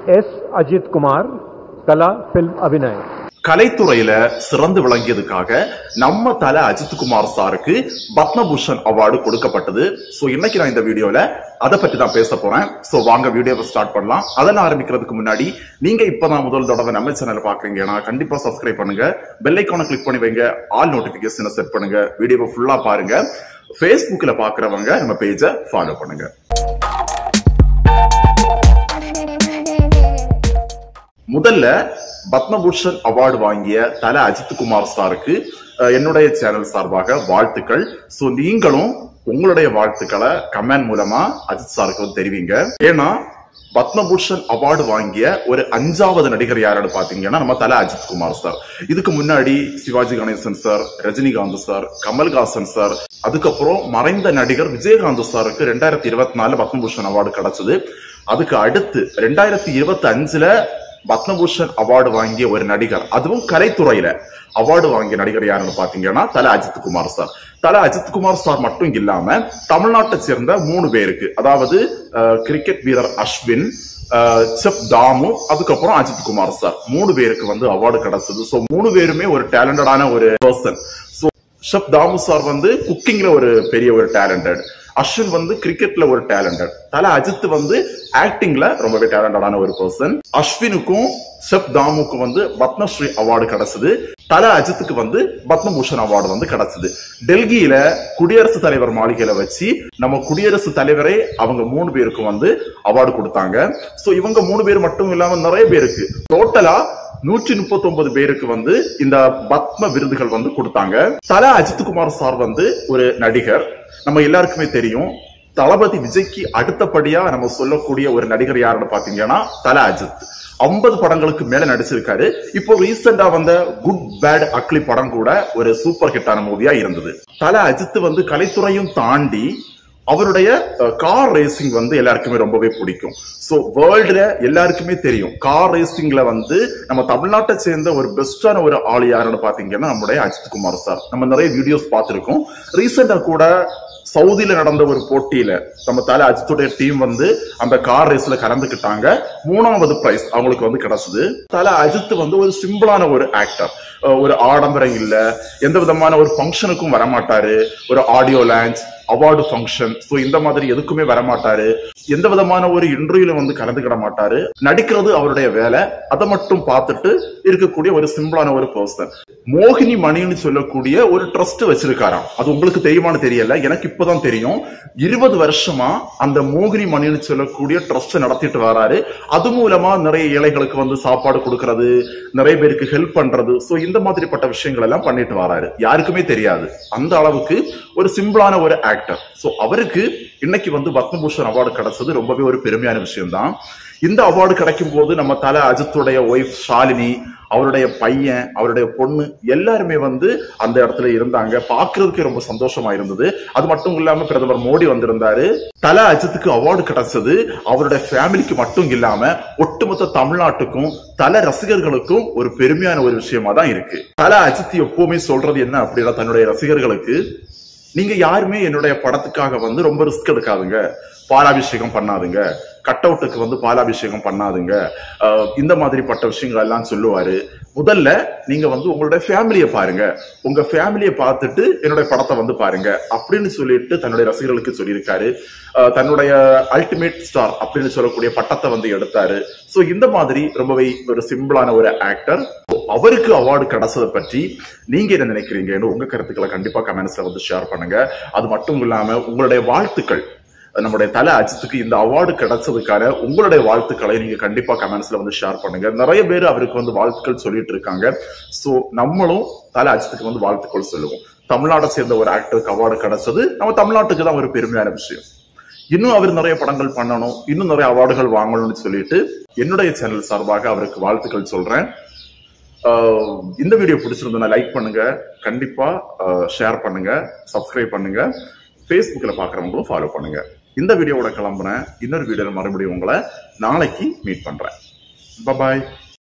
S. Ajit Kumar, Kala Film Abhinay. கலைத்துறையில சிறந்து விளங்கியதுக்காக நம்ம தல அஜித் குமார் சாருக்கு பத்மபூஷன் அவார்டு கொடுக்கப்பட்டது. சோ இன்னைக்கு நான் இந்த வீடியோல அதை பத்தி தான் பேச போறேன். சோ வாங்க வீடியோவை ஸ்டார்ட் பண்ணலாம். அதெல்லாம் ஆரம்பிக்கிறதுக்கு முன்னாடி நீங்க இப்பதான் முதல் தடவை நம்ம சேனலை பாக்குறீங்கன்னா கண்டிப்பா சப்ஸ்கிரைப் பண்ணுங்க, பெல் ஐகானை கிளிக் பண்ணி வைங்க, ஆல் நோட்டிபிகேஷனை செட் பண்ணுங்க, வீடியோவை ஃபுல்லா பாருங்க. Facebookல பாக்குறவங்க நம்ம பேஜை ஃபாலோ பண்ணுங்க. முதல்ல பத்மபூஷன் அவார்டு வாங்கிய தல அஜித் குமார் சாருக்கு என்னுடைய சேனல் சார்பாக வாழ்த்துக்கள். சோ நீங்களும் உங்களுடைய வாழ்த்துக்களை கமெண்ட் மூலமா அஜித் சாருக்கு தெரிவிங்க. ஏன்னா பத்மபூஷன் அவார்டு வாங்கிய ஒரு 5வது நடிகர் யாருன்னு பாத்தீங்கன்னா நம்ம தல அஜித் குமார் சார். இதுக்கு முன்னாடி Sivaji Ganesan sir, Rajinikanth sir, Kamal Haasan sir, அதுக்கப்புறம் மறைந்த நடிகர் விஜயகாந்த் சாருக்கு 2024 பத்மபூஷன் அவார்டு கிடைச்சது. அதுக்கு அடுத்து 2025ல பத்மபூஷன் அவார்டு வாங்கிய ஒரு நடிகர், அதுவும் கலைத்துறையில அவார்டு வாங்கிய நடிகர் யாருன்னு பாத்தீங்கன்னா தல அஜித் குமார் சார். தல அஜித் குமார் சார் மட்டும் இல்லாம தமிழ்நாட்டை சேர்ந்த 3 பேருக்கு, அதாவது கிரிக்கெட் வீரர் அஸ்வின், செப் தாமு, அதுக்கப்புறம் அஜித் குமார் சார் 3 பேருக்கு அவார்டு கிடைச்சது. சோ 3 பேருமே ஒரு டேலண்டடான ஒரு பர்சன். சோ செப் தாமு சார் குக்கிங்ல ஒரு பெரிய ஒரு டேலண்டட், அஸ்வின் கிரிக்கெட்ல ஒரு டேலண்டட், தல அஜித் ஆக்டிங்ல ரொம்பவே டேலண்டடான ஒரு பர்சன். அஸ்வினுக்கும் செப் தாமுக்கும் பத்மஸ்ரீ அவார்டு கிடைச்சது. தல அஜித்துக்கு பத்மபூஷன் அவார்டு கிடைச்சது. டெல்லியில குடியரசுத் தலைவர் மாளிகையில வச்சு நம்ம குடியரசுத் தலைவரே அவங்க 3 பேருக்கும் அவார்டு கொடுத்தாங்க. சோ இவங்க 3 பேர் மட்டும் இல்லாம நிறைய பேருக்கு, டோட்டலா 139 பேருக்கு இந்த பத்ம விருதுகள் கொடுத்தாங்க. தல அஜித் குமார் சார் ஒரு நடிகர். நம்ம எல்லாருக்குமே தெரியும், தளபதி விஜய்க்கு அடுத்தபடியா நம்ம சொல்லக்கூடிய ஒரு நடிகர் யாருன்னு பாத்தீங்கன்னா தல அஜித். 50 படங்களுக்கு மேல நடிச்சிருக்காரு. இப்போ ரீசெண்டா குட் பேட் அக்லி படம் கூட ஒரு சூப்பர் ஹிட்டான மூவியா இருந்தது. தல அஜித் கலைத்துறையும் தாண்டி அவருடைய கார் ரேசிங் எல்லாருக்குமே ரொம்பவே பிடிக்கும். சோ வேர்ல்டுல எல்லாருக்குமே தெரியும், கார் ரேசிங்ல நம்ம தமிழ்நாட்டை சேர்ந்த ஒரு பெஸ்டான ஒரு ஆள் யாருன்னு பாத்தீங்கன்னா நம்முடைய அஜித் குமார் சார். நம்ம நிறைய வீடியோஸ் பார்த்திருக்கோம். ரீசெண்டா கூட சவுதியில நடந்த ஒரு போட்டியில நம்ம தல அஜித்துடைய டீம் அந்த கார் ரேஸ்ல கலந்துக்கிட்டாங்க. 3வது பிரைஸ் அவங்களுக்கு கிடைச்சது. தல அஜித் ஒரு சிம்பிளான ஒரு ஆக்டர், ஒரு ஆடம்பரம் இல்ல, எந்த விதமான ஒரு ஃபங்க்ஷனுக்கும் வரமாட்டாரு, ஒரு audio launch, award function, so இந்த மாதிரி எதுக்குமே வரமாட்டாரு, எந்த விதமான ஒரு இன்டர்வியூல கலந்துக்கிட மாட்டாரு. நடிக்கிறது அவருடைய வேலை, அதை மட்டும் பார்த்துட்டு இருக்கக்கூடிய ஒரு சிம்பிளான ஒரு பர்சன். மோகினி மணின்னு சொல்லக்கூடிய ஒரு ட்ரஸ்ட் வச்சிருக்காராம். அது உங்களுக்கு தெரியுமான்னு தெரியல, எனக்கு இப்பதான் தெரியும். 20 வருஷமா அந்த மோகினி மணின்னு சொல்லக்கூடிய ட்ரஸ்ட் நடத்திட்டு வராரு. அது மூலமா நிறைய ஏழைகளுக்கு சாப்பாடு கொடுக்கறது, நிறைய பேருக்கு ஹெல்ப் பண்றது, சோ இந்த மாதிரிப்பட்ட விஷயங்கள் எல்லாம் பண்ணிட்டு வராரு. யாருக்குமே தெரியாது, அந்த அளவுக்கு ஒரு சிம்பிளான ஒரு ஆக்டர். சோ அவருக்கு இன்னைக்கு பத்மபூஷன் அவார்டு கிடைச்சது ரொம்பவே ஒரு பெருமையான விஷயம் தான். இந்த அவார்டு கிடைக்கும் போது நம்ம தல அஜித்துடைய ஒய்ஃப் ஷாலினி, அவருடைய பையன், அவருடைய பொண்ணு எல்லாருமே அந்த இடத்துல இருந்தாங்க. பாக்குறதுக்கு ரொம்ப சந்தோஷமா இருந்தது. அது மட்டும் இல்லாம பிரதமர் மோடி வந்திருந்தாரு. தல அஜித்துக்கு அவார்டு கிடைச்சது அவருடைய ஃபேமிலிக்கு மட்டும் இல்லாம ஒட்டுமொத்த தமிழ்நாட்டுக்கும் தல ரசிகர்களுக்கும் ஒரு பெருமையான ஒரு விஷயமா தான் இருக்கு. தல அஜித் எப்பவுமே சொல்றது என்ன அப்படின்னா தன்னுடைய ரசிகர்களுக்கு, நீங்க யாருமே என்னுடைய படத்துக்காக ரொம்ப ரிஸ்க் எடுக்காதுங்க, பாலாபிஷேகம் பண்ணாதுங்க, கட் அவுட்டுக்கு பாலாபிஷேகம் பண்ணாதுங்க, இந்த மாதிரி பட்ட விஷயங்கள் எல்லாம் சொல்லுவாரு. முதல்ல நீங்க உங்களுடைய ஃபேமிலியை பாருங்க, உங்க ஃபேமிலியை பார்த்துட்டு என்னுடைய படத்தை பாருங்க அப்படின்னு சொல்லிட்டு தன்னுடைய ரசிகர்களுக்கு சொல்லியிருக்காரு. தன்னுடைய அல்டிமேட் ஸ்டார் அப்படின்னு சொல்லக்கூடிய பட்டத்தை எடுத்தாரு. சோ இந்த மாதிரி ரொம்பவே ஒரு சிம்பிளான ஒரு ஆக்டர். அவருக்கு அவார்டு கிடைச்சதை பற்றி நீங்க என்ன நினைக்கிறீங்கன்னு உங்க கருத்துக்களை கண்டிப்பா கமெண்ட்ஸ்ல ஷேர் பண்ணுங்க. அது மட்டும் இல்லாம உங்களுடைய வாழ்த்துக்கள், நம்முடைய தல அஜித்துக்கு இந்த அவார்டு கிடைச்சதுக்கான உங்களுடைய வாழ்த்துக்களை நீங்க கண்டிப்பா கமெண்ட்ஸ்ல ஷேர் பண்ணுங்க. நிறைய பேர் அவருக்கு வாழ்த்துக்கள் சொல்லிட்டு இருக்காங்க. சோ நம்மளும் தல அஜித்துக்கு வாழ்த்துக்கள் சொல்லுவோம். தமிழ்நாட்டை சேர்ந்த ஒரு ஆக்டருக்கு அவார்டு கிடைச்சது நம்ம தமிழ்நாட்டுக்கு தான் ஒரு பெருமையான விஷயம். இன்னும் அவர் நிறைய படங்கள் பண்ணணும், இன்னும் நிறைய அவார்டுகள் வாங்கணும்னு சொல்லிட்டு என்னுடைய சேனல் சார்பாக அவருக்கு வாழ்த்துக்கள் சொல்றேன். இந்த வீடியோ பிடிச்சிருந்தா லைக் பண்ணுங்க, கண்டிப்பா ஷேர் பண்ணுங்க, சப்ஸ்கிரைப் பண்ணுங்க, Facebookல பாக்குறவங்களும் ஃபாலோ பண்ணுங்க. இந்த வீடியோவோட கிளம்புறேன். இன்னொரு வீடியோல மறுபடியும் உங்களை நாளைக்கு மீட் பண்றேன். பாய்.